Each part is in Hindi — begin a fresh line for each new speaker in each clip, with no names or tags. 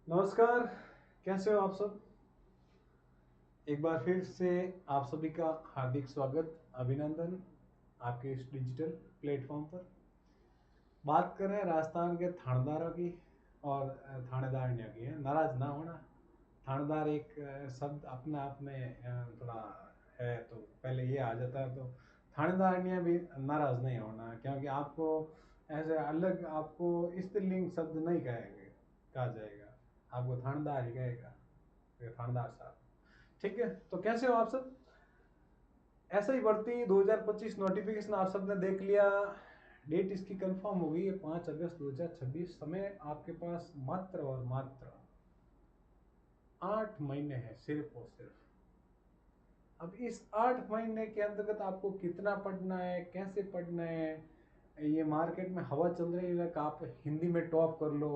नमस्कार। कैसे हो आप सब? एक बार फिर से आप सभी का हार्दिक स्वागत, अभिनंदन आपके इस डिजिटल प्लेटफॉर्म पर। बात कर रहे हैं राजस्थान के थानेदारों की और थानेदारनियों की। है नाराज ना होना। थानेदार एक शब्द अपने आप में थोड़ा है, तो पहले ये आ जाता है। तो थानेदारनियां भी नाराज नहीं होना, क्योंकि आपको ऐसे अलग आपको स्त्रीलिंग शब्द नहीं कहा जाएगा। आपको थानेदार ही कहेगा, ये थानेदार साहब। ठीक है, तो कैसे हो आप सब? ऐसा ही भर्ती 2025 नोटिफिकेशन आप सबने देख लिया। डेट इसकी कंफर्म हो गई है 5 अगस्त 2026। समय आपके पास मात्र और मात्र 8 महीने हैं, सिर्फ और सिर्फ। अब इस 8 महीने के अंतर्गत आपको कितना पढ़ना है, कैसे पढ़ना है, ये मार्केट में हवा चल रही है कि आप हिंदी में टॉप कर लो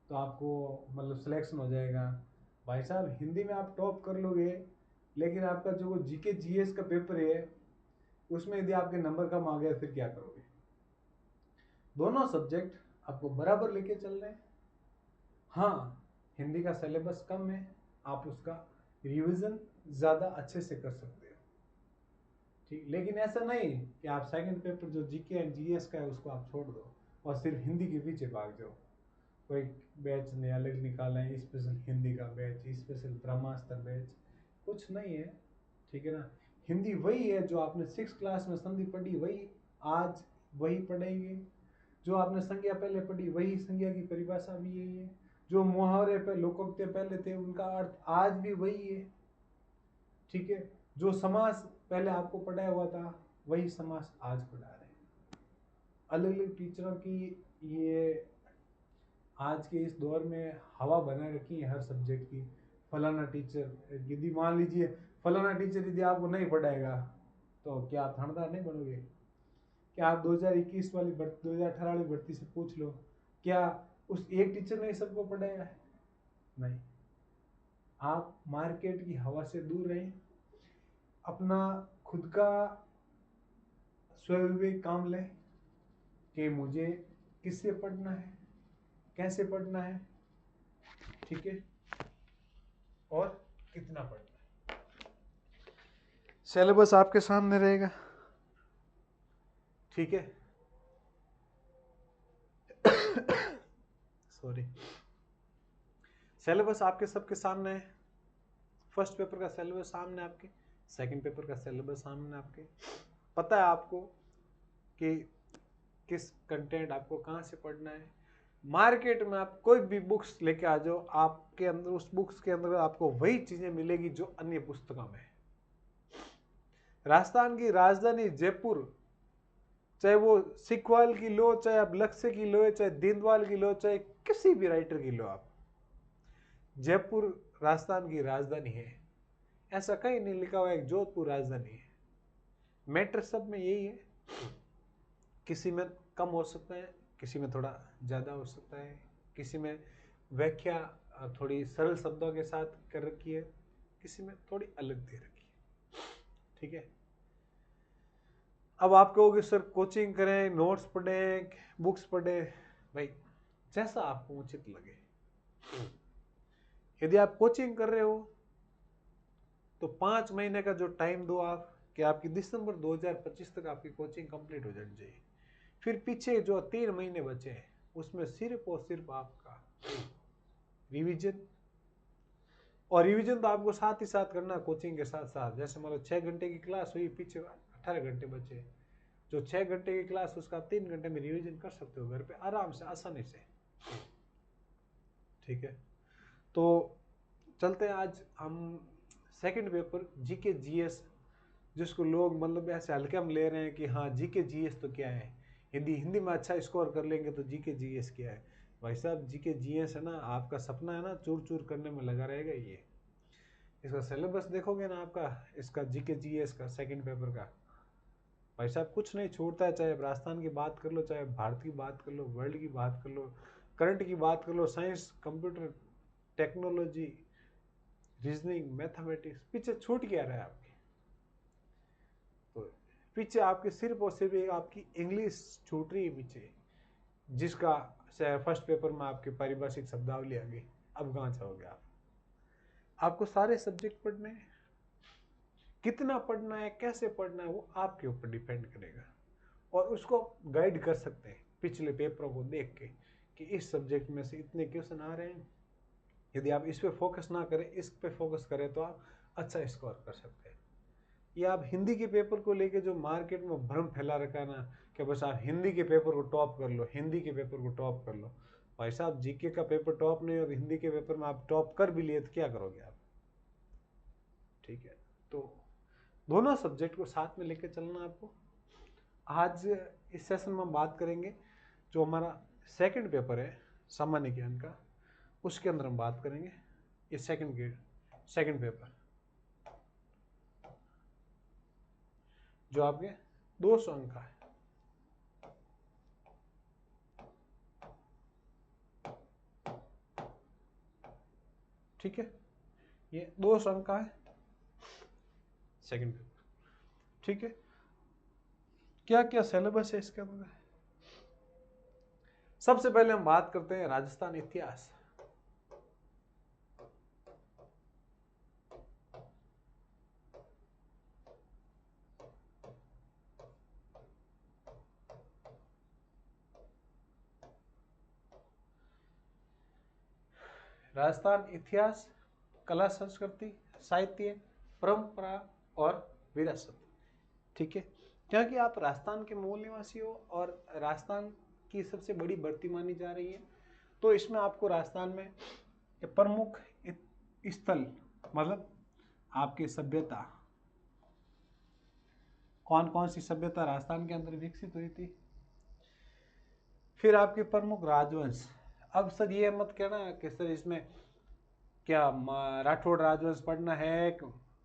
तो आपको मतलब सिलेक्शन हो जाएगा। भाई साहब, हिंदी में आप टॉप कर लोगे, लेकिन आपका जो जीके जीएस का पेपर है उसमें यदि आपके नंबर कम आ गए फिर क्या करोगे? दोनों सब्जेक्ट आपको बराबर लेके चल रहे हैं। हाँ, हिंदी का सिलेबस कम है, आप उसका रिवीजन ज़्यादा अच्छे से कर सकते हो। ठीक, लेकिन ऐसा नहीं कि आप सेकंड पेपर जो जीके एंड जीएस का है उसको आप छोड़ दो और सिर्फ हिंदी के पीछे भाग जाओ। कोई बैच ने अलग निकाला है, स्पेशल हिंदी का बैच, स्पेशल ब्रह्मास्त्र बैच, कुछ नहीं है। ठीक है ना? हिंदी वही है जो आपने 6 क्लास में संधि पढ़ी, वही आज वही पढ़ेंगे। जो आपने संज्ञा पहले पढ़ी वही संज्ञा की परिभाषा भी यही है। जो मुहावरे पे लोकोक्ति पहले थे उनका अर्थ आज भी वही है। ठीक है, जो समास पहले आपको पढ़ाया हुआ था वही समास आज पढ़ा रहे हैं। अलग अलग टीचरों की ये आज के इस दौर में हवा बनाए रखी है हर सब्जेक्ट की। फलाना टीचर, यदि मान लीजिए फलाना टीचर यदि आपको नहीं पढ़ाएगा तो क्या आप थानेदार नहीं बनोगे? क्या आप 2021 वाली भर्ती, 2018 वाली भर्ती से पूछ लो, क्या उस एक टीचर ने सबको पढ़ाया है? नहीं। आप मार्केट की हवा से दूर रहें, अपना खुद का स्वविवेक काम लें कि मुझे किससे पढ़ना है, कैसे पढ़ना है, ठीक है, और कितना पढ़ना है। सिलेबस आपके सामने रहेगा। ठीक है, सॉरी। सिलेबस आपके सबके सामने है। फर्स्ट पेपर का सिलेबस सामने आपके, सेकंड पेपर का सिलेबस सामने आपके। पता है आपको कि किस कंटेंट आपको कहाँ से पढ़ना है। मार्केट में आप कोई भी बुक्स लेके आ जाओ, आपके अंदर उस बुक्स के अंदर आपको वही चीजें मिलेगी जो अन्य पुस्तकों में है। राजस्थान की राजधानी जयपुर, चाहे वो सिखवाल की लो, चाहे आप लक्ष्य की लो, चाहे दीनदयाल की लो, चाहे किसी भी राइटर की लो, आप जयपुर राजस्थान की राजधानी है। ऐसा कहीं नहीं लिखा हुआ है जोधपुर राजधानी है। मैटर सब में यही है। किसी में कम हो सकता है, किसी में थोड़ा ज़्यादा हो सकता है, किसी में व्याख्या थोड़ी सरल शब्दों के साथ कर रखी है, किसी में थोड़ी अलग दे रखी है। ठीक है, अब आप कहोगे सर कोचिंग करें, नोट्स पढ़ें, बुक्स पढ़ें। भाई, जैसा आपको उचित लगे। यदि आप कोचिंग कर रहे हो तो 5 महीने का जो टाइम दो आप, कि आपकी दिसंबर 2025 तक आपकी कोचिंग कंप्लीट हो जानी चाहिए। फिर पीछे जो 3 महीने बचे हैं उसमें सिर्फ और सिर्फ आपका रिवीजन, और रिवीजन तो आपको साथ ही साथ करना है कोचिंग के साथ साथ। जैसे मान लो 6 घंटे की क्लास हुई, पीछे 18 घंटे बचे, जो 6 घंटे की क्लास उसका 3 घंटे में रिवीजन कर सकते हो घर पे आराम से, आसानी से। ठीक है, तो चलते हैं आज हम सेकंड पेपर जीके जीएस, जिसको लोग मतलब ऐसे हल्के में ले रहे हैं कि हाँ जीके जीएस तो क्या है, यदि हिंदी में अच्छा स्कोर कर लेंगे तो जीके जीएस क्या है। भाई साहब, जीके जीएस है ना, आपका सपना है ना, चूर चूर करने में लगा रहेगा ये। इसका सिलेबस देखोगे ना आपका, इसका जीके जीएस का सेकंड पेपर का, भाई साहब कुछ नहीं छोड़ता है। चाहे राजस्थान की बात कर लो, चाहे भारत की बात कर लो, वर्ल्ड की बात कर लो, करंट की बात कर लो, science, computer, technology, reasoning, mathematics, पीछे छूट क्या रहा है आपकी? तो पीछे आपके सिर्फ और सिर्फ एक आपकी इंग्लिश छूट रही है पीछे, जिसका फर्स्ट पेपर में आपके पारिभाषिक शब्दावली आ गई। अब कहाँ जाओगे आप? आपको सारे सब्जेक्ट पढ़ने हैं, कितना पढ़ना है, कैसे पढ़ना है, वो आपके ऊपर डिपेंड करेगा। और उसको गाइड कर सकते हैं पिछले पेपरों को देख के कि इस सब्जेक्ट में से इतने क्वेश्चन आ रहे हैं, यदि आप इस पे फोकस ना करें, इस पे फोकस करें, तो आप अच्छा स्कोर कर सकते हैं। या आप हिंदी के पेपर को लेके जो मार्केट में भ्रम फैला रखा है ना कि बस आप हिंदी के पेपर को टॉप कर लो, हिंदी के पेपर को टॉप कर लो। भाई साहब, जीके का पेपर टॉप नहीं और हिंदी के पेपर में आप टॉप कर भी लिए तो क्या करोगे आप? ठीक है, तो दोनों सब्जेक्ट को साथ में लेके चलना आपको। आज इस सेशन में हम बात करेंगे जो हमारा सेकंड पेपर है सामान्य ज्ञान का, उसके अंदर हम बात करेंगे ये सेकंड पेपर जो आपके 200 अंक का है। ठीक है, ये 200 अंक का है सेकंड पेपर। ठीक है, क्या क्या सिलेबस है इसके अंदर? सबसे पहले हम बात करते हैं राजस्थान इतिहास। राजस्थान इतिहास, कला संस्कृति, साहित्य, परंपरा और विरासत। ठीक है, क्योंकि आप राजस्थान के मूल निवासी हो और राजस्थान की सबसे बड़ी भर्ती मानी जा रही है, तो इसमें आपको राजस्थान में प्रमुख स्थल मतलब आपकी सभ्यता, कौन कौन सी सभ्यता राजस्थान के अंदर विकसित हुई थी, फिर आपके प्रमुख राजवंश। अब सर ये मत कहना कि सर इसमें क्या राठौड़ राजवंश पढ़ना है,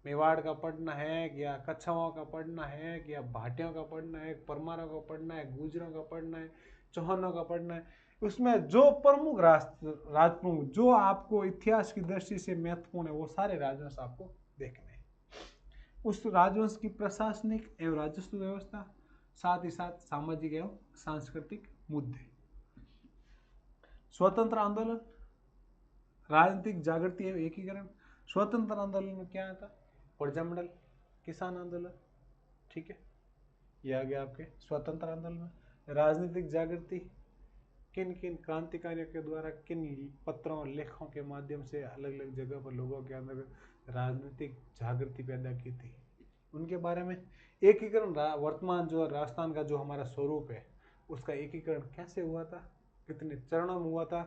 मेवाड़ का पढ़ना है, या कच्छाओं का पढ़ना है, या भाटियों का पढ़ना है, परमारों का पढ़ना है, गुजरों का पढ़ना है, चौहानों का पढ़ना है। उसमें जो प्रमुख राजप्रमुख जो आपको इतिहास की दृष्टि से महत्वपूर्ण है, वो सारे राजवंश आपको देखने हैं। उस राजवंश की प्रशासनिक एवं राजस्व व्यवस्था, साथ ही साथ सामाजिक एवं सांस्कृतिक मुद्दे, स्वतंत्र आंदोलन, राजनीतिक जागृति एवं एकीकरण। स्वतंत्र आंदोलन में क्या आता? प्रजामंडल, किसान आंदोलन। ठीक है, ये आ गया आपके स्वतंत्र आंदोलन में। राजनीतिक जागृति, किन किन क्रांतिकारियों के द्वारा किन पत्रों और लेखों के माध्यम से अलग अलग जगह पर लोगों के अंदर राजनीतिक जागृति पैदा की थी, उनके बारे में। एकीकरण, वर्तमान जो राजस्थान का जो हमारा स्वरूप है, उसका एकीकरण कैसे हुआ था, कितने चरणों में हुआ था,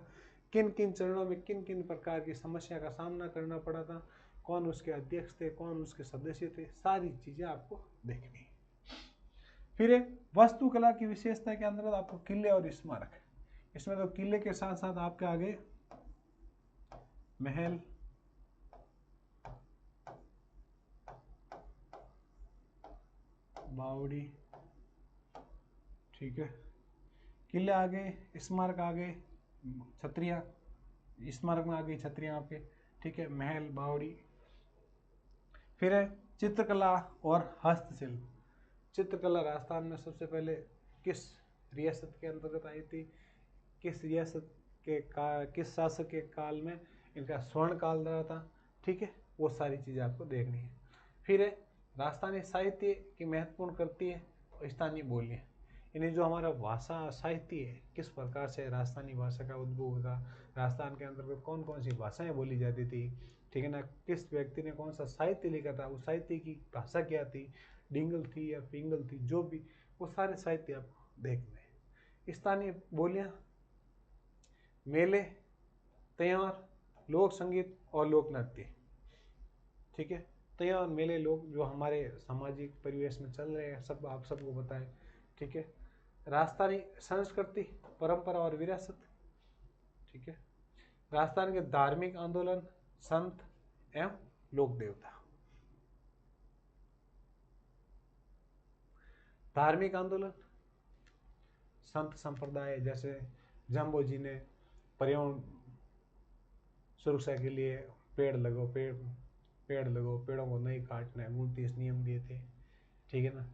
किन किन चरणों में किन किन प्रकार की समस्या का सामना करना पड़ा था, कौन उसके अध्यक्ष थे, कौन उसके सदस्य थे, सारी चीजें आपको देखनी है। फिर एक वास्तुकला की विशेषता के अंतर्गत आपको किले और स्मारक, इसमें तो किले के साथ साथ आपके आगे महल, बावड़ी, ठीक है, किले आ गए, स्मारक आ गए, छतरियाँ, स्मारक में आ गई छतरियाँ आपके। ठीक है, महल, बावड़ी। फिर है चित्रकला और हस्तशिल्प। चित्रकला राजस्थान में सबसे पहले किस रियासत के अंतर्गत आई थी, किस रियासत के किस शासक के काल में इनका स्वर्ण काल रहा था। ठीक है, वो सारी चीज़ें आपको देखनी है। फिर है राजस्थानी साहित्य की महत्वपूर्ण करती है स्थानीय बोलियाँ, यानी जो हमारा भाषा साहित्य है, किस प्रकार से राजस्थानी भाषा का उद्भव होगा, राजस्थान के अंतर्गत कौन कौन सी भाषाएं बोली जाती थी, ठीक है ना, किस व्यक्ति ने कौन सा साहित्य लिखा था, उस साहित्य की भाषा क्या थी, डिंगल थी या पिंगल थी, जो भी, वो सारे साहित्य आपको देखने हैं। स्थानीय बोलियाँ, मेले, त्योहार, लोक संगीत और लोक नृत्य। ठीक है, त्योहार, मेले, लोग जो हमारे सामाजिक परिवेश में चल रहे हैं, सब आप सबको पता है। ठीक है, राजस्थानी संस्कृति, परंपरा और विरासत। ठीक है, राजस्थान के धार्मिक आंदोलन, संत एवं लोक देवता। धार्मिक आंदोलन, संत संप्रदाय, जैसे जम्बो जी ने पर्यावरण सुरक्षा के लिए पेड़ लगाओ, पेड़ लगाओ, पेड़ों को नहीं काटना है, 29 नियम दिए थे। ठीक है ना,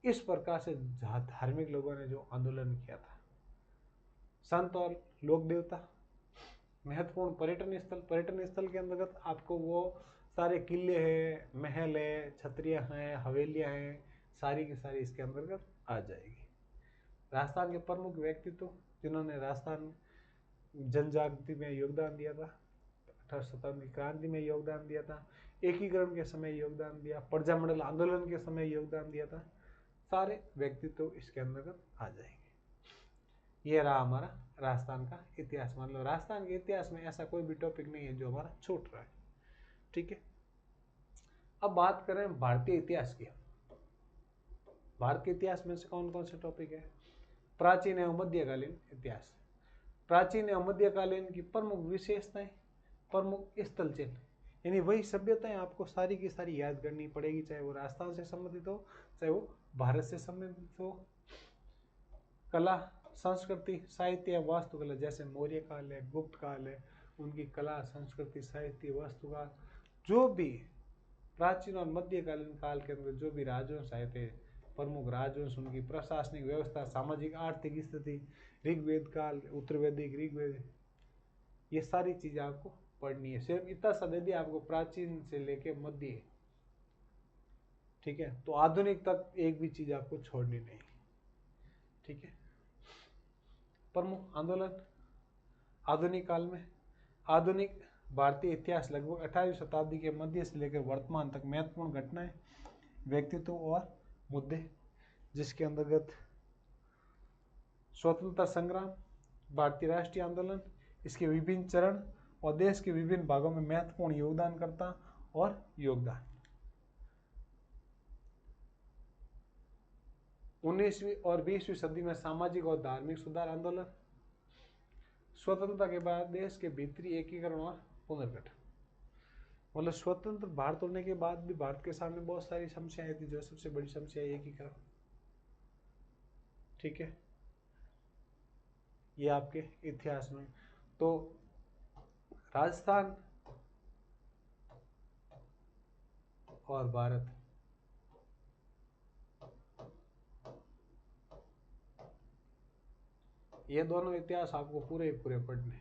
इस प्रकार से धार्मिक लोगों ने जो आंदोलन किया था। संत और लोक देवता, महत्वपूर्ण पर्यटन स्थल के अंतर्गत आपको वो सारे किले हैं, महल है, छतरियाँ हैं, हवेलियाँ हैं, सारी की सारी इसके अंतर्गत आ जाएगी। राजस्थान के प्रमुख व्यक्तित्व जिन्होंने राजस्थान जनजागृति में योगदान दिया था, 18 शताब्दी की क्रांति में योगदान दिया था, एकीकरण के समय योगदान दिया, प्रजामंडल आंदोलन के समय योगदान दिया था, सारे व्यक्तित्व इसके अंतर्गत आ जाएंगे। ये रहा हमारा राजस्थान का इतिहास। मतलब राजस्थान के इतिहास में ऐसा कोई भी टॉपिक नहीं है जो हमारा छूट रहा है। ठीक है, अब बात करें भारतीय इतिहास की। भारत के इतिहास में से कौन कौन से टॉपिक है? प्राचीन एवं मध्यकालीन इतिहास। प्राचीन एवं मध्यकालीन की प्रमुख विशेषताएं, प्रमुख स्थल चिन्ह, यानी वही सभ्यताएं आपको सारी की सारी याद करनी पड़ेगी, चाहे वो राजस्थान से संबंधित हो, चाहे वो भारत से संबंधित हो। कला, संस्कृति, साहित्य, वास्तुकला, जैसे मौर्य काल है, गुप्त काल है, उनकी कला, संस्कृति, साहित्य, वास्तुकला, जो भी प्राचीन और मध्यकालीन काल के अंदर जो भी राजवंश आए थे, प्रमुख राजवंश, उनकी प्रशासनिक व्यवस्था, सामाजिक आर्थिक स्थिति, ऋग्वेद काल, उत्तरवैदिक, ऋग्वेद, ये सारी चीजें आपको पढ़नी है। सिर्फ इतना सा दे दिया आपको, प्राचीन से लेके मध्य, ठीक है, तो आधुनिक तक एक भी चीज आपको छोड़नी नहीं। ठीक है, प्रमुख आंदोलन आधुनिक काल में, आधुनिक भारतीय इतिहास लगभग 18वीं शताब्दी के मध्य से लेकर वर्तमान तक महत्वपूर्ण घटनाएं, व्यक्तित्व और मुद्दे, जिसके अंतर्गत स्वतंत्रता संग्राम, भारतीय राष्ट्रीय आंदोलन, इसके विभिन्न चरण और देश के विभिन्न भागों में महत्वपूर्ण योगदानकर्ता और योगदान। 19वीं और 20वीं सदी में सामाजिक और धार्मिक सुधार आंदोलन, स्वतंत्रता के बाद देश के भीतरी एकीकरण और पुनर्गठन। मतलब स्वतंत्र भारत होने के बाद भी भारत के सामने बहुत सारी समस्याएं थी, जो सबसे बड़ी समस्या एकीकरण। ठीक है, ये आपके इतिहास में। तो राजस्थान और भारत, ये दोनों इतिहास आपको पूरे पूरे पढ़ने।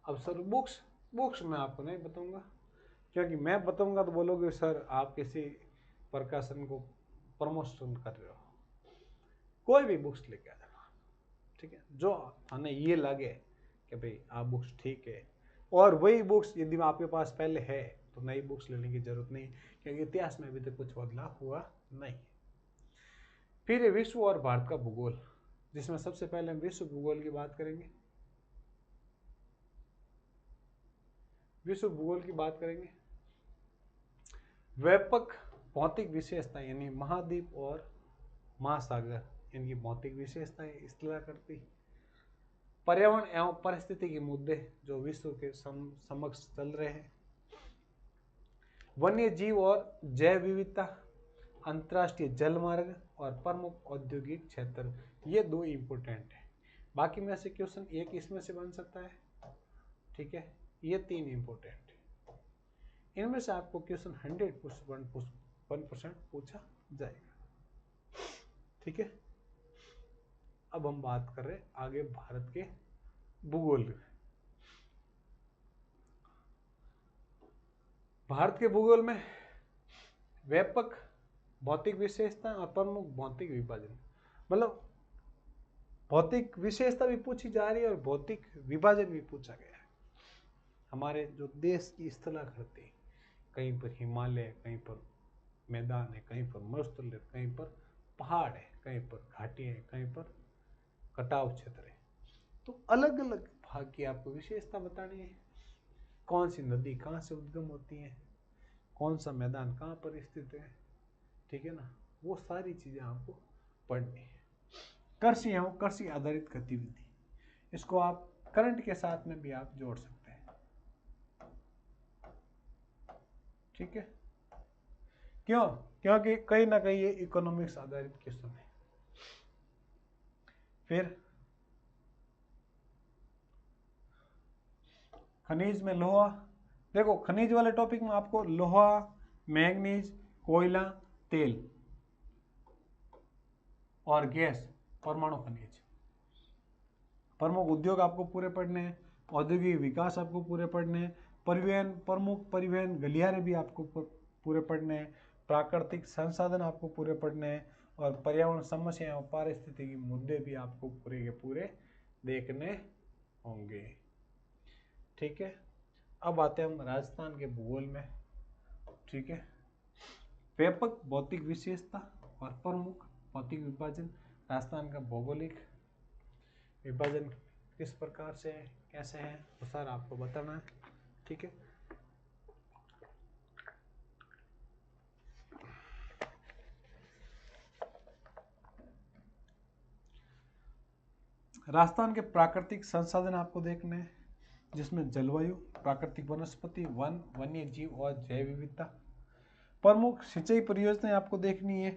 अब सर बुक्स मैं आपको नहीं बताऊंगा, क्योंकि मैं बताऊंगा तो बोलोगे सर आप किसी प्रकाशन को प्रमोशन कर रहे हो। कोई भी बुक्स लेके आ जाना, ठीक है, जो हमें ये लगे कि भाई आप बुक्स ठीक है, और वही बुक्स यदि आपके पास पहले है तो नई बुक्स लेने की जरूरत नहीं, क्योंकि इतिहास में अभी तक कुछ बदलाव हुआ नहीं। फिर विश्व और भारत का भूगोल, जिसमें सबसे पहले हम विश्व भूगोल की बात करेंगे। विश्व भूगोल की बात करेंगे, व्यापक भौतिक विशेषताएं, यानी महाद्वीप और महासागर, इनकी भौतिक विशेषताएं इस्तेला करती। पर्यावरण एवं परिस्थिति के मुद्दे जो विश्व के समक्ष चल रहे हैं। वन्य जीव और जैव विविधता, अंतर्राष्ट्रीय जलमार्ग और प्रमुख औद्योगिक क्षेत्र, ये दो इंपोर्टेंट है। बाकी में से क्वेश्चन एक इसमें से बन सकता है, ठीक है, ये तीन इंपोर्टेंट है। इनमें से आपको क्वेश्चन 100% पूछा जाएगा। ठीक है, अब हम बात कर रहे हैं आगे भारत के भूगोल। भारत के भूगोल में व्यापक भौतिक विशेषता और प्रमुख भौतिक विभाजन, मतलब भौतिक विशेषता भी पूछी जा रही है और भौतिक विभाजन भी पूछा गया है। हमारे जो देश की स्थलाकृति, कहीं पर हिमालय, कहीं पर मैदान है, कहीं पर मरुस्थल है, कहीं पर पहाड़ है, कहीं पर घाटियां है, कहीं पर कटाव क्षेत्र है, तो अलग अलग भाग की आपको विशेषता बतानी है। कौन सी नदी कहाँ से उद्गम होती है, कौन सा मैदान कहाँ पर स्थित है, ठीक है ना, वो सारी चीजें आपको पढ़नी है। कृषि एवं कृषि आधारित गतिविधि, इसको आप करंट के साथ में भी आप जोड़ सकते हैं। ठीक है, क्यों? क्योंकि कहीं ना कहीं ये इकोनॉमिक्स आधारित क्वेश्चन है। फिर खनिज में लोहा, देखो खनिज वाले टॉपिक में आपको लोहा, मैंगनीज, कोयला, तेल और गैस, परमाणु खनिज, प्रमुख उद्योग आपको पूरे पढ़ने हैं, औद्योगिक विकास आपको पूरे पढ़ने हैं, परिवहन, प्रमुख परिवहन गलियारे भी आपको पूरे पढ़ने हैं, प्राकृतिक संसाधन आपको पूरे पढ़ने हैं, और पर्यावरण समस्याएं और पारिस्थितिकी मुद्दे भी आपको पूरे के पूरे देखने होंगे। ठीक है, अब आते हैं हम राजस्थान के भूगोल में। ठीक है, व्यापक भौतिक विशेषता और प्रमुख भौतिक विभाजन। राजस्थान का भौगोलिक विभाजन किस प्रकार से है, कैसे है, वो सारा आपको बताना है। ठीक है, राजस्थान के प्राकृतिक संसाधन आपको देखने हैं, जिसमें जलवायु, प्राकृतिक वनस्पति, वन, वन्य जीव और जैव विविधता। प्रमुख सिंचाई परियोजनाएं आपको देखनी है,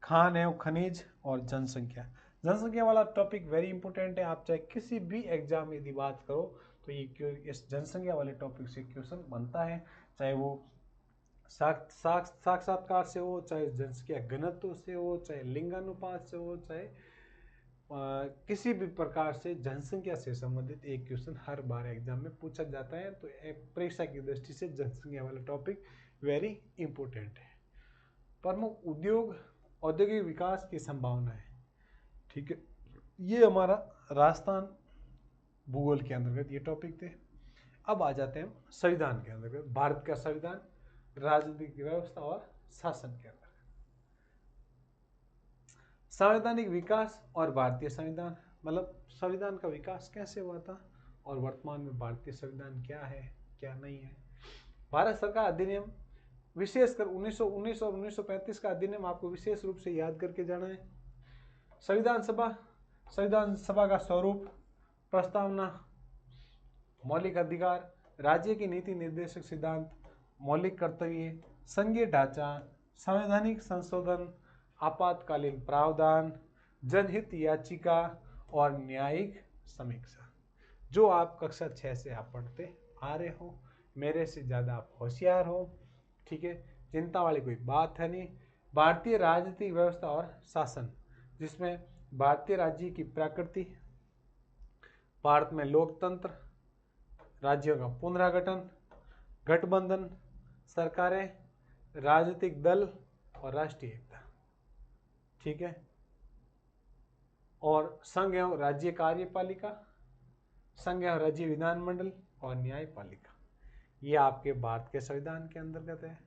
खान एवं खनिज और जनसंख्या। जनसंख्या वाला टॉपिक वेरी इंपॉर्टेंट है। आप चाहे किसी भी एग्जाम में यदि बात करो तो ये इस जनसंख्या वाले टॉपिक से क्वेश्चन बनता है, चाहे वो साक्षात्कार से हो, चाहे जनसंख्या घनत्व से हो, चाहे लिंगानुपात से हो, चाहे किसी भी प्रकार से जनसंख्या से संबंधित एक क्वेश्चन हर बार एग्जाम में पूछा जाता है। तो परीक्षा की दृष्टि से जनसंख्या वाला टॉपिक वेरी इंपॉर्टेंट है। प्रमुख उद्योग, औद्योगिक विकास की संभावना है। ठीक है, ये हमारा राजस्थान भूगोल के अंतर्गत ये टॉपिक थे। अब आ जाते हैं संविधान के अंतर्गत, भारत का संविधान, राजनीतिक व्यवस्था और शासन के अंतर्गत। संवैधानिक विकास और भारतीय संविधान, मतलब संविधान का विकास कैसे हुआ था और वर्तमान में भारतीय संविधान क्या है क्या नहीं है। भारत सरकार अधिनियम, विशेषकर 1919 और 1935 का अधिनियम आपको विशेष रूप से याद करके जाना है। संविधान सभा का स्वरूप, प्रस्तावना, मौलिक अधिकार, राज्य की नीति निर्देशक सिद्धांत, मौलिक कर्तव्य, संघीय ढांचा, संवैधानिक संशोधन, आपातकालीन प्रावधान, जनहित याचिका और न्यायिक समीक्षा, जो आप कक्षा 6 से आप पढ़ते आ रहे हो। मेरे से ज़्यादा आप होशियार हो। ठीक है, चिंता वाली कोई बात है नहीं। भारतीय राजनीतिक व्यवस्था और शासन, जिसमें भारतीय राज्य की प्रकृति, भारत में लोकतंत्र, राज्यों का पुनर्गठन, गठबंधन सरकारें, राजनीतिक दल और राष्ट्रीय एकता। ठीक है, और संघ एवं राज्य कार्यपालिका, संघ एवं राज्य विधानमंडल और न्यायपालिका, ये आपके भारत के संविधान के अंतर्गत है।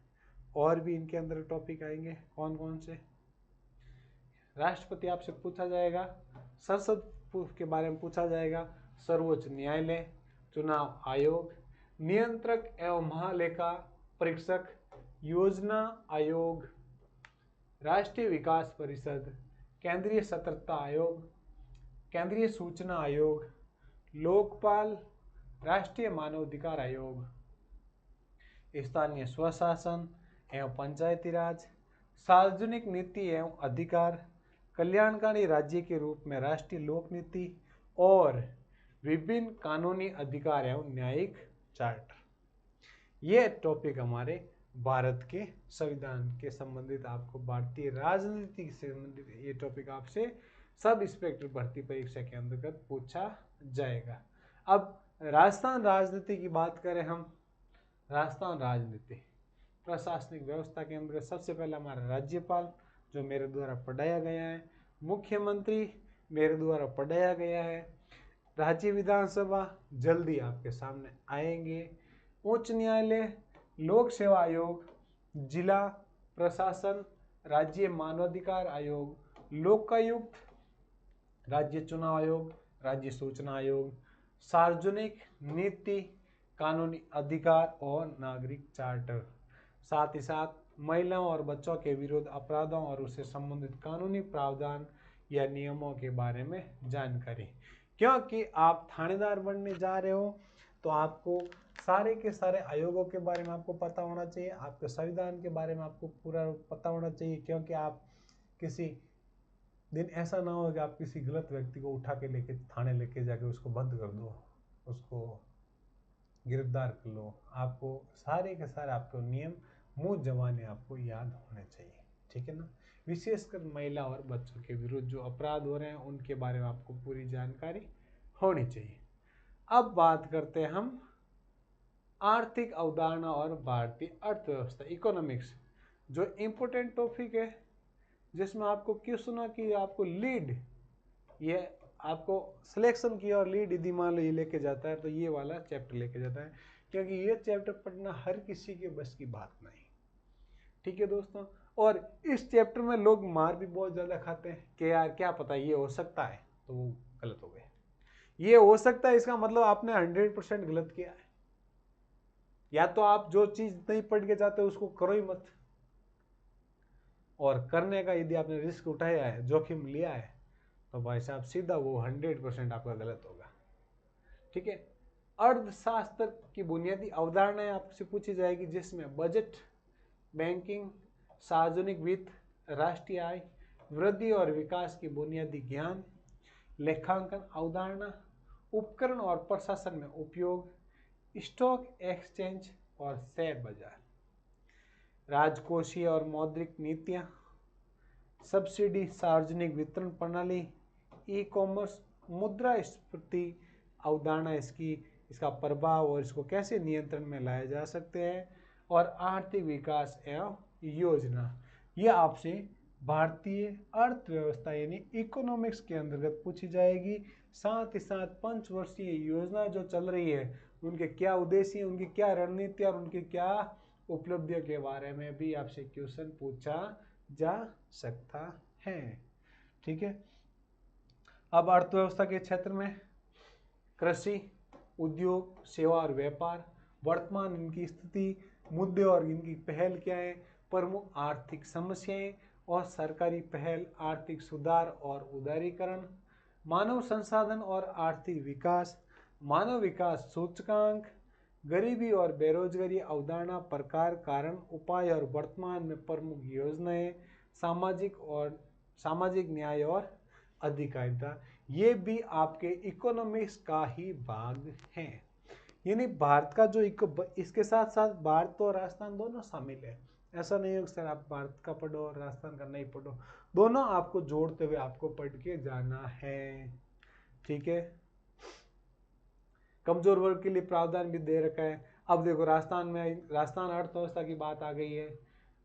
और भी इनके अंदर टॉपिक आएंगे, कौन कौन से। राष्ट्रपति आपसे पूछा जाएगा, संसद के बारे में पूछा जाएगा, सर्वोच्च न्यायालय, चुनाव आयोग, नियंत्रक एवं महालेखा परीक्षक, योजना आयोग, राष्ट्रीय विकास परिषद, केंद्रीय सतर्कता आयोग, केंद्रीय सूचना आयोग, लोकपाल, राष्ट्रीय मानवाधिकार आयोग, स्थानीय स्वशासन एवं पंचायती राज, सार्वजनिक नीति एवं अधिकार, कल्याणकारी राज्य के रूप में राष्ट्रीय लोक नीति और विभिन्न कानूनी अधिकार एवं न्यायिक चार्टर। ये टॉपिक हमारे भारत के संविधान के संबंधित, आपको भारतीय राजनीति से संबंधित ये टॉपिक आपसे सब इंस्पेक्टर भर्ती परीक्षा के अंतर्गत पूछा जाएगा। अब राजस्थान राजनीति की बात करें हम, राजस्थान राजनीति प्रशासनिक व्यवस्था के अंतर्गत सबसे पहले हमारा राज्यपाल, जो मेरे द्वारा पढ़ाया गया है, मुख्यमंत्री मेरे द्वारा पढ़ाया गया है, राज्य विधानसभा जल्दी आपके सामने आएंगे, उच्च न्यायालय, लोक सेवा आयोग, जिला प्रशासन, राज्य मानवाधिकार आयोग, लोकायुक्त, राज्य चुनाव आयोग, राज्य सूचना आयोग, सार्वजनिक नीति, कानूनी अधिकार और नागरिक चार्टर। साथ ही साथ महिलाओं और बच्चों के विरुद्ध अपराधों और उससे संबंधित कानूनी प्रावधान या नियमों के बारे में जानकारी। क्योंकि आप थानेदार बनने जा रहे हो तो आपको सारे के सारे आयोगों के बारे में आपको पता होना चाहिए, आपके संविधान के बारे में आपको पूरा पता होना चाहिए, क्योंकि आप किसी दिन ऐसा ना हो कि आप किसी गलत व्यक्ति को उठा के लेके थाने लेके जाके उसको बंद कर दो, उसको गिरफ्तार कर लो। आपको सारे के सारे आपको नियम मुंह जबानी आपको याद होने चाहिए। ठीक है ना, विशेषकर महिला और बच्चों के विरुद्ध जो अपराध हो रहे हैं उनके बारे में आपको पूरी जानकारी होनी चाहिए। अब बात करते हैं हम आर्थिक अवधारणा और भारतीय अर्थव्यवस्था, इकोनॉमिक्स, जो इम्पोर्टेंट टॉपिक है, जिसमें आपको क्वेश्चन की आपको लीड, ये आपको सिलेक्शन की और लीड यदि मान लो ये लेके जाता है तो ये वाला चैप्टर लेके जाता है, क्योंकि ये चैप्टर पढ़ना हर किसी के बस की बात नहीं। ठीक है दोस्तों, और इस चैप्टर में लोग मार भी बहुत ज़्यादा खाते हैं कि यार क्या पता ये हो सकता है, तो वो गलत हो गए। ये हो सकता है इसका मतलब आपने 100% गलत किया है। या तो आप जो चीज़ नहीं पढ़ के जाते उसको करो ही मत, और करने का यदि आपने रिस्क उठाया है, जोखिम लिया है, तो भाई साहब सीधा वो 100% आपका गलत होगा। ठीक है, अर्थशास्त्र की बुनियादी अवधारणाएं आपसे पूछी जाएगी, जिसमें बजट, बैंकिंग, सार्वजनिक वित्त, राष्ट्रीय आय, वृद्धि और विकास की बुनियादी ज्ञान, लेखांकन अवधारणा, उपकरण और प्रशासन में उपयोग, स्टॉक एक्सचेंज और शेयर बाजार, राजकोषीय और मौद्रिक नीतियां, सब्सिडी, सार्वजनिक वितरण प्रणाली, ई कॉमर्स, मुद्रास्फीति अवधारणा, इसका प्रभाव और इसको कैसे नियंत्रण में लाया जा सकते हैं, और आर्थिक विकास एवं योजना, ये आपसे भारतीय अर्थव्यवस्था यानी इकोनॉमिक्स के अंतर्गत पूछी जाएगी। साथ ही साथ पंचवर्षीय योजना जो चल रही है, उनके क्या उद्देश्य हैं, उनकी क्या रणनीति और उनकी क्या उपलब्धियों के बारे में भी आपसे क्वेश्चन पूछा जा सकता है। ठीक है, अब अर्थव्यवस्था के क्षेत्र में कृषि, उद्योग, सेवा और व्यापार, वर्तमान इनकी स्थिति, मुद्दे और इनकी पहल क्या है, प्रमुख आर्थिक समस्याएं और सरकारी पहल, आर्थिक सुधार और उदारीकरण, मानव संसाधन और आर्थिक विकास, मानव विकास सूचकांक, गरीबी और बेरोजगारी अवधारणा, प्रकार, कारण, उपाय और वर्तमान में प्रमुख योजनाएं, सामाजिक न्याय और अधिकारिता, ये भी आपके इकोनॉमिक्स का ही भाग है। यानी भारत का जो इसके साथ साथ भारत और राजस्थान दोनों शामिल है। ऐसा नहीं है सर आप भारत का पढ़ो और राजस्थान का नहीं पढ़ो, दोनों आपको जोड़ते हुए आपको पढ़ के जाना है। ठीक है, कमजोर वर्ग के लिए प्रावधान भी दे रखा है। अब देखो राजस्थान अर्थव्यवस्था की बात आ गई है।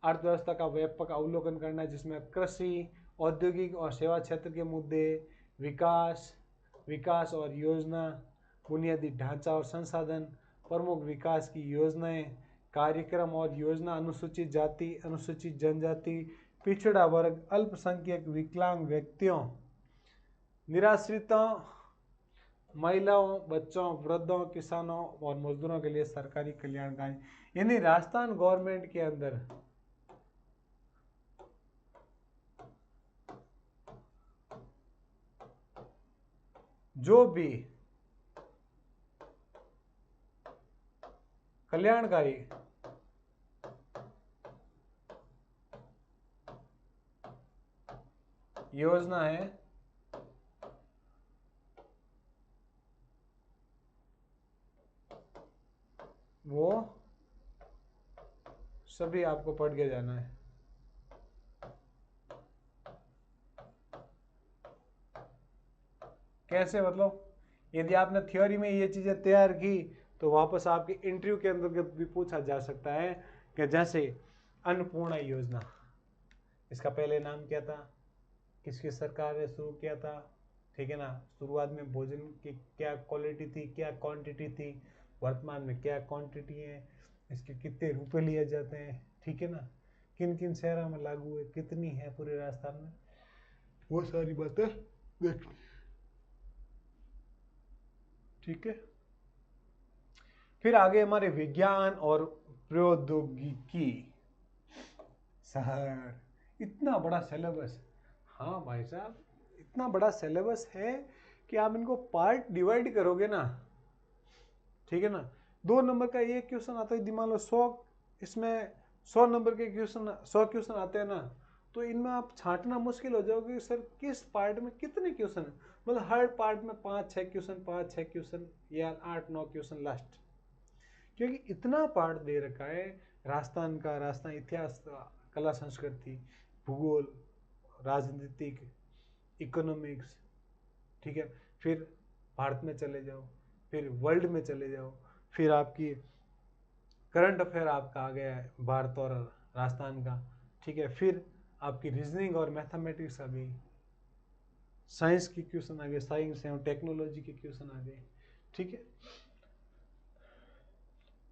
अर्थव्यवस्था का व्यापक अवलोकन करना है, जिसमें कृषि, औद्योगिक और सेवा क्षेत्र के मुद्दे, विकास और योजना, बुनियादी ढांचा और संसाधन, प्रमुख विकास की योजनाएं, कार्यक्रम और योजना, अनुसूचित जाति, अनुसूचित जनजाति, पिछड़ा वर्ग, अल्पसंख्यक, विकलांग व्यक्तियों, निराश्रितों, महिलाओं, बच्चों, वृद्धों, किसानों और मजदूरों के लिए सरकारी कल्याणकारी। यानी राजस्थान गवर्नमेंट के अंदर जो भी कल्याणकारी योजना है, वो सभी आपको पढ़ के जाना है। कैसे मतलब, यदि आपने थ्योरी में ये चीजें तैयार की तो वापस आपके इंटरव्यू के अंतर्गत भी पूछा जा सकता है कि जैसे अन्नपूर्णा योजना, इसका पहले नाम क्या था, किसकी सरकार ने शुरू किया था, ठीक है ना, शुरुआत में भोजन की क्या क्वालिटी थी, क्या क्वांटिटी थी, वर्तमान में क्या क्वांटिटी है, इसके कितने रुपए लिए जाते हैं, ठीक है ना, किन किन शहरों में लागू है, कितनी है पूरे राजस्थान में, वो सारी बातें देखनी। ठीक है, फिर आगे हमारे विज्ञान और प्रौद्योगिकी। सर इतना बड़ा सिलेबस, हाँ भाई साहब इतना बड़ा सिलेबस है कि आप इनको पार्ट डिवाइड करोगे ना, ठीक है ना, 2 नंबर का ये क्वेश्चन आता है, मान लो 100, इसमें 100 नंबर के क्वेश्चन, 100 क्वेश्चन आते हैं ना, तो इनमें आप छांटना मुश्किल हो जाओगे सर किस पार्ट में कितने क्वेश्चन है, मतलब हर पार्ट में 5-6 क्वेश्चन या 8-9 क्वेश्चन लास्ट, क्योंकि इतना पार्ट दे रखा है राजस्थान इतिहास, कला संस्कृति, भूगोल, राजनीतिक, इकोनॉमिक्स, ठीक है, फिर भारत में चले जाओ, फिर वर्ल्ड में चले जाओ, फिर आपकी करंट अफेयर आपका आ गया है भारत और राजस्थान का, ठीक है। फिर आपकी रीजनिंग और मैथमेटिक्स आ गई, साइंस की क्वेश्चन आ गए, साइंस एवं टेक्नोलॉजी के क्वेश्चन आ गए, ठीक है।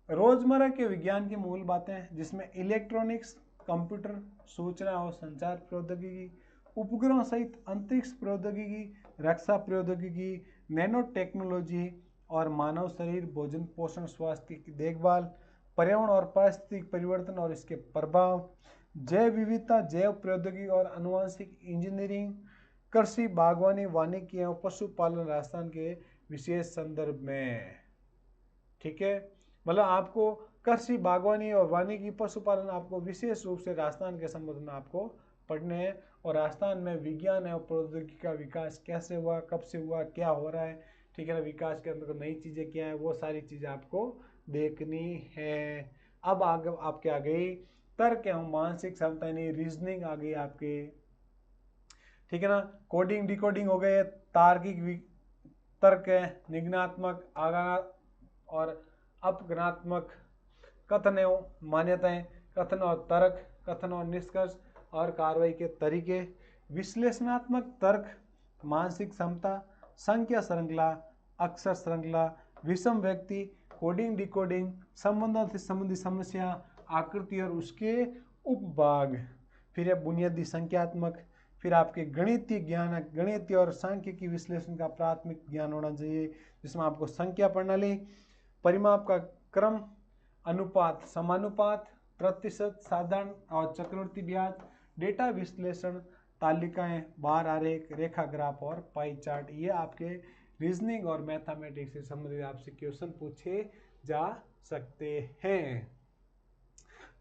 रोजमर्रा के विज्ञान की मूल बातें जिसमें इलेक्ट्रॉनिक्स, कंप्यूटर, सूचना और संचार प्रौद्योगिकी, उपग्रहों सहित अंतरिक्ष प्रौद्योगिकी, रक्षा प्रौद्योगिकी, नैनो टेक्नोलॉजी और मानव शरीर, भोजन, पोषण, स्वास्थ्य की देखभाल, पर्यावरण और पारिस्थितिक परिवर्तन और इसके प्रभाव, जैव विविधता, जैव प्रौद्योगिकी और आनुवंशिक इंजीनियरिंग, कृषि, बागवानी, वानिकी एवं पशुपालन राजस्थान के विशेष संदर्भ में, ठीक है। मतलब आपको कृषि, बागवानी और वानिकी, पशुपालन आपको विशेष रूप से राजस्थान के संबंध में आपको पढ़ने हैं। और राजस्थान में विज्ञान एवं प्रौद्योगिकी का विकास कैसे हुआ, कब से हुआ, क्या हो रहा है, ठीक है ना, विकास के अंदर नई चीजें क्या है, वो सारी चीजें आपको देखनी है। अब आगे आपके आ गई तर्क एवं मानसिक क्षमता यानी रीजनिंग आ गई आपके, ठीक है ना। कोडिंग डिकोडिंग हो गए, तार्किक तर्क है, निगनात्मक, आगा और अपगणात्मक, कथन एवं मान्यताएं, कथन और तर्क, कथन और निष्कर्ष और कार्रवाई के तरीके, विश्लेषणात्मक तर्क, मानसिक क्षमता, संख्या श्रृंखला, अक्षर श्रृंखला, विषम व्यक्ति, कोडिंग डिकोडिंग, संबंधों से संबंधित समस्या, आकृति और उसके उपभाग, फिर है बुनियादी संख्यात्मक, फिर आपके गणितीय ज्ञान, गणितीय और सांख्यिकी विश्लेषण का प्राथमिक ज्ञान होना चाहिए, जिसमें आपको संख्या प्रणाली, परिमाप का क्रम, अनुपात, समानुपात, प्रतिशत, साधारण और चक्रवृद्धि ब्याज, डेटा विश्लेषण, तालिकाएं, बार आरेख, रेखा ग्राफ और पाई चार्ट, ये आपके रीजनिंग और मैथमेटिक्स से संबंधित आपसे क्वेश्चन पूछे जा सकते हैं।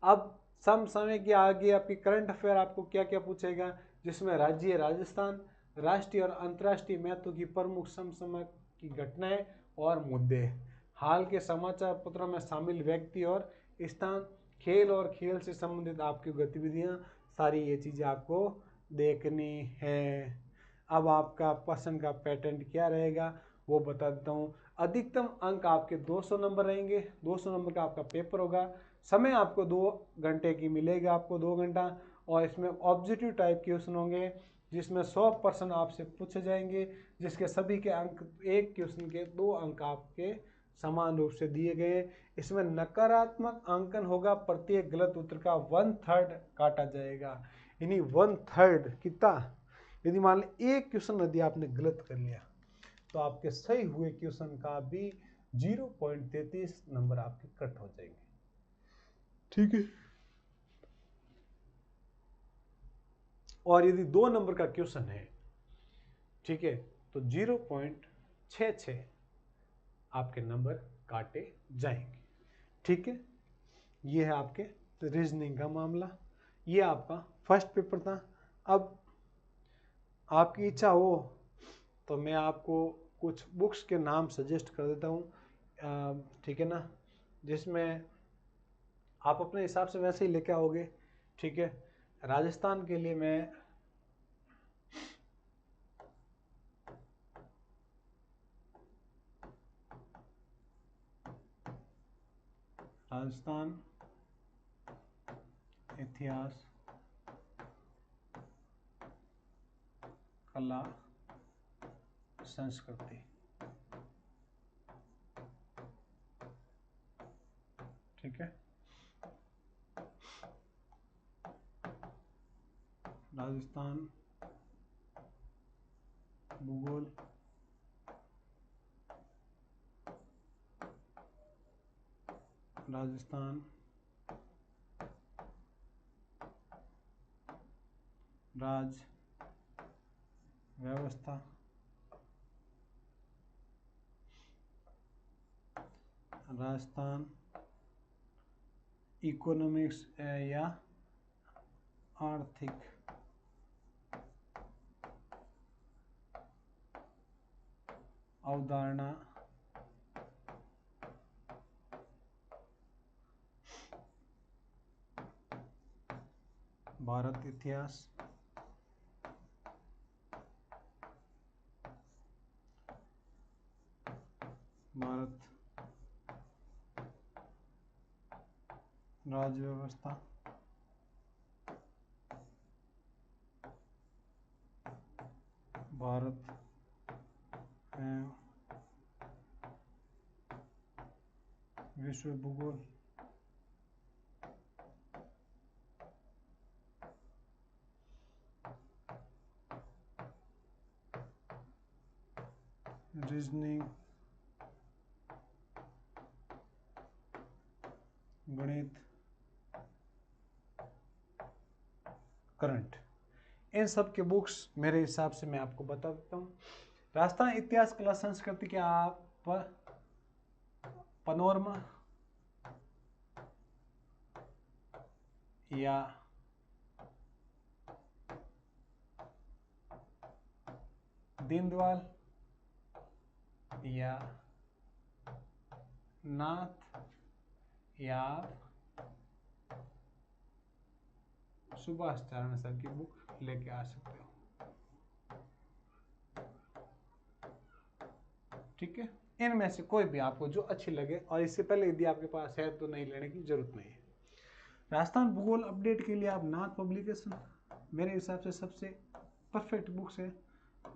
अब समसामयिक के आगे आपकी करंट अफेयर आपको क्या क्या पूछेगा, जिसमें राज्य राजस्थान, राष्ट्रीय और अंतर्राष्ट्रीय महत्व की प्रमुख समसामयिक की घटनाएं और मुद्दे, हाल के समाचार पत्रों में शामिल व्यक्ति और स्थान, खेल और खेल से संबंधित आपकी गतिविधियां, सारी ये चीजें आपको देखनी है। अब आपका पसंद का पैटर्न क्या रहेगा वो बता देता हूँ। अधिकतम अंक आपके 200 नंबर रहेंगे, 200 नंबर का आपका पेपर होगा, समय आपको 2 घंटे की मिलेगा, आपको 2 घंटा, और इसमें ऑब्जेक्टिव टाइप क्वेश्चन होंगे जिसमें 100% आपसे पूछे जाएंगे, जिसके सभी के अंक, एक क्वेश्चन के 2 अंक आपके समान रूप से दिए गए। इसमें नकारात्मक अंकन होगा, प्रत्येक गलत उत्तर का 1/3 काटा जाएगा, यानी 1/3 कितना, यदि मान लें एक क्वेश्चन यदि आपने गलत कर लिया तो आपके सही हुए क्वेश्चन का भी 0.33 नंबर आपके कट हो जाएंगे, ठीक है। और यदि 2 नंबर का क्वेश्चन है, ठीक है, तो 0.66 आपके नंबर काटे जाएंगे, ठीक है। ये है आपके रीजनिंग का मामला, ये आपका फर्स्ट पेपर था। अब आपकी इच्छा हो तो मैं आपको कुछ बुक्स के नाम सजेस्ट कर देता हूँ, ठीक है ना, जिसमें आप अपने हिसाब से वैसे ही लेके आओगे, ठीक है। राजस्थान के लिए मैं राजस्थान इतिहास, कला, संस्कृति, ठीक है। राजस्थान भूगोल, राजस्थान राज व्यवस्था, राजस्थान इकोनॉमिक्स या आर्थिक, अवधारणा, भारत इतिहास, भारत राज्य व्यवस्था, भारत एवं विश्व भूगोल, रीजनिंग, गणित, करंट, इन सब के बुक्स मेरे हिसाब से मैं आपको बता देता हूँ। राजस्थान इतिहास, कला, संस्कृति के आप पनोरमा या दीनदयाल या नाथ या सुभाष चरण सर की बुक लेके आ सकते हो। ठीक है, इनमें से कोई भी आपको जो अच्छी लगे, और इससे पहले यदि आपके पास है तो नहीं लेने की जरूरत नहीं है। राजस्थान भूगोल अपडेट के लिए आप नाथ पब्लिकेशन मेरे हिसाब से सबसे परफेक्ट बुक्स है,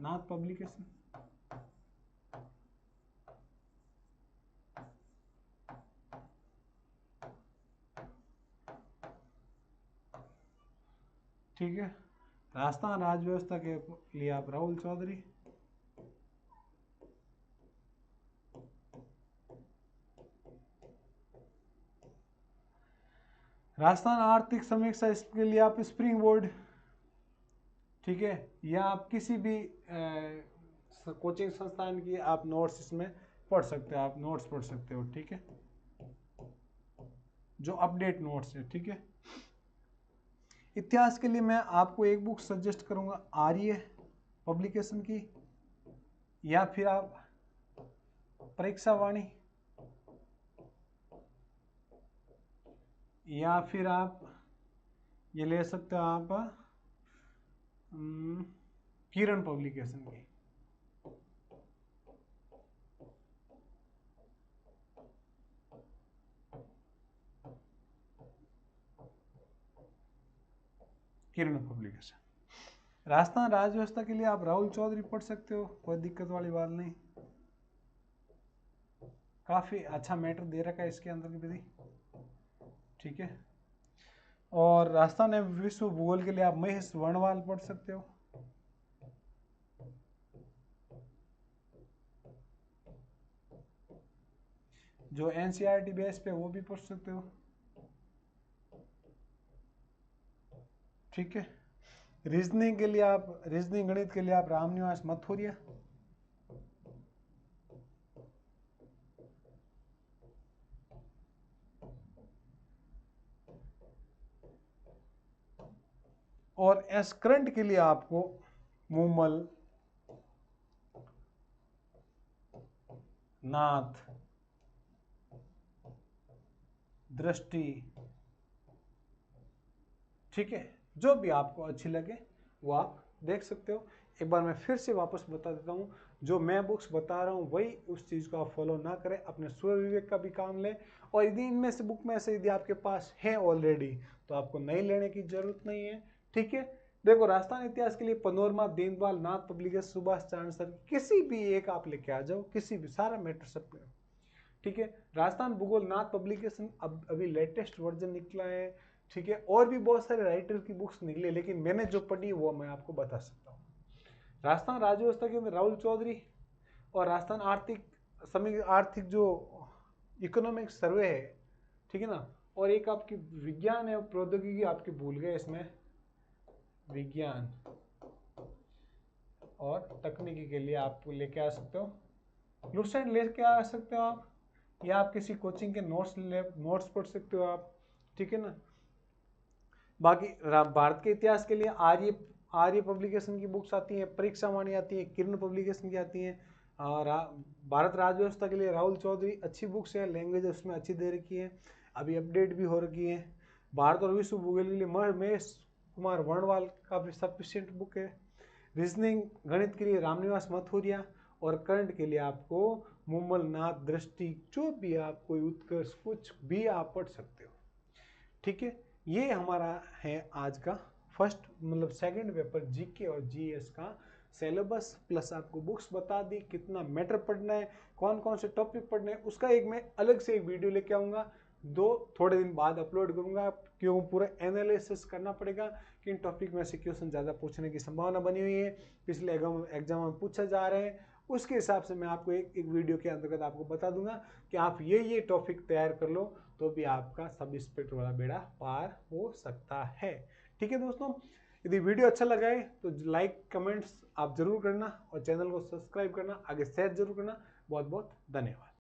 नाथ पब्लिकेशन। ठीक है, राजस्थान राज्य व्यवस्था के लिए आप राहुल चौधरी, राजस्थान आर्थिक समीक्षा इसके लिए आप स्प्रिंग बोर्ड, ठीक है, या आप किसी भी कोचिंग संस्थान की आप नोट्स इसमें पढ़ सकते हो, आप नोट्स पढ़ सकते हो। ठीक है, जो अपडेट नोट्स है। ठीक है, इतिहास के लिए मैं आपको एक बुक सजेस्ट करूंगा आर्य पब्लिकेशन की, या फिर आप परीक्षा वाणी, या फिर आप ये ले सकते हो आप किरण पब्लिकेशन की। किरण पब्लिकेशन। राजस्थान राज्य व्यवस्था के लिए आप राहुल चौधरी पढ़ सकते हो, कोई दिक्कत वाली बात नहीं, काफी अच्छा मैटर दे रखा है इसके अंदर की विधि। ठीक है, और राजस्थान एवं विश्व भूगोल के लिए आप महेश वर्णवाल पढ़ सकते हो। जो एनसीईआरटी बेस पे वो भी पढ़ सकते हो। ठीक है, रीजनिंग के लिए आप, रीजनिंग गणित के लिए आप रामनिवास मथुरिया, और एस करंट के लिए आपको मूमल, नाथ, दृष्टि। ठीक है, जो भी आपको अच्छी लगे वो आप देख सकते हो। एक बार मैं फिर से वापस बता देता हूँ, जो मैं बुक्स बता रहा हूँ वही उस चीज़ को आप फॉलो ना करें, अपने स्व विवेक का भी काम लें। और यदि इनमें से बुक में से यदि आपके पास है ऑलरेडी तो आपको नहीं लेने की जरूरत नहीं है। ठीक है, देखो राजस्थान इतिहास के लिए पनोरमा, दीनदयाल, नाथ पब्लिकेशन, सुभाष चरण सर, किसी भी एक आप लेके आ जाओ, किसी भी, सारा मैटर सब पे। ठीक है, राजस्थान भूगोल नाथ पब्लिकेशन अब अभी लेटेस्ट वर्जन निकला है। ठीक है, और भी बहुत सारे राइटर की बुक्स निकले, लेकिन मैंने जो पढ़ी वो मैं आपको बता सकता हूँ। राजस्थान राज्य व्यवस्था के अंदर राहुल चौधरी, और राजस्थान आर्थिक जो इकोनॉमिक सर्वे है, ठीक है ना, और एक आपकी विज्ञान है प्रौद्योगिकी, आपकी भूल गए इसमें, विज्ञान और तकनीकी के लिए आप लेके आ सकते हो, लुसेंट लेके आ सकते हो आप, या आप किसी कोचिंग के नोट्स पढ़ सकते हो आप। ठीक है ना, बाकी भारत के इतिहास के लिए आर्य पब्लिकेशन की बुक्स आती हैं, परीक्षा वाणी आती है, किरण पब्लिकेशन की आती हैं, और भारत राज्य व्यवस्था के लिए राहुल चौधरी अच्छी बुक्स है, लैंग्वेज उसमें अच्छी दे रखी है, अभी अपडेट भी हो रखी है। भारत और विश्व भूगोल के लिए महेश कुमार वर्णवाल काफी सफिशिएंट बुक है। रीजनिंग गणित के लिए रामनिवास मथुरिया, और करंट के लिए आपको मुमल, नाथ, दृष्टि, जो भी आप कोई उत्कर्ष कुछ भी आप पढ़ सकते हो। ठीक है, ये हमारा है आज का फर्स्ट मतलब सेकंड पेपर जीके और जीएस का सिलेबस, प्लस आपको बुक्स बता दी, कितना मैटर पढ़ना है, कौन कौन से टॉपिक पढ़ने हैं, उसका एक मैं अलग से एक वीडियो लेके आऊँगा, थोड़े दिन बाद अपलोड करूँगा, क्यों पूरा एनालिसिस करना पड़ेगा किन टॉपिक में से क्वेश्चन ज़्यादा पूछने की संभावना बनी हुई है, पिछले एग्जाम में पूछा जा रहे हैं, उसके हिसाब से मैं आपको एक वीडियो के अंतर्गत आपको बता दूंगा कि आप ये टॉपिक तैयार कर लो तो भी आपका सब इंस्पेक्टर वाला बेड़ा पार हो सकता है। ठीक है दोस्तों, यदि वीडियो अच्छा लगा है तो लाइक कमेंट्स आप जरूर करना और चैनल को सब्सक्राइब करना, आगे शेयर जरूर करना। बहुत बहुत धन्यवाद।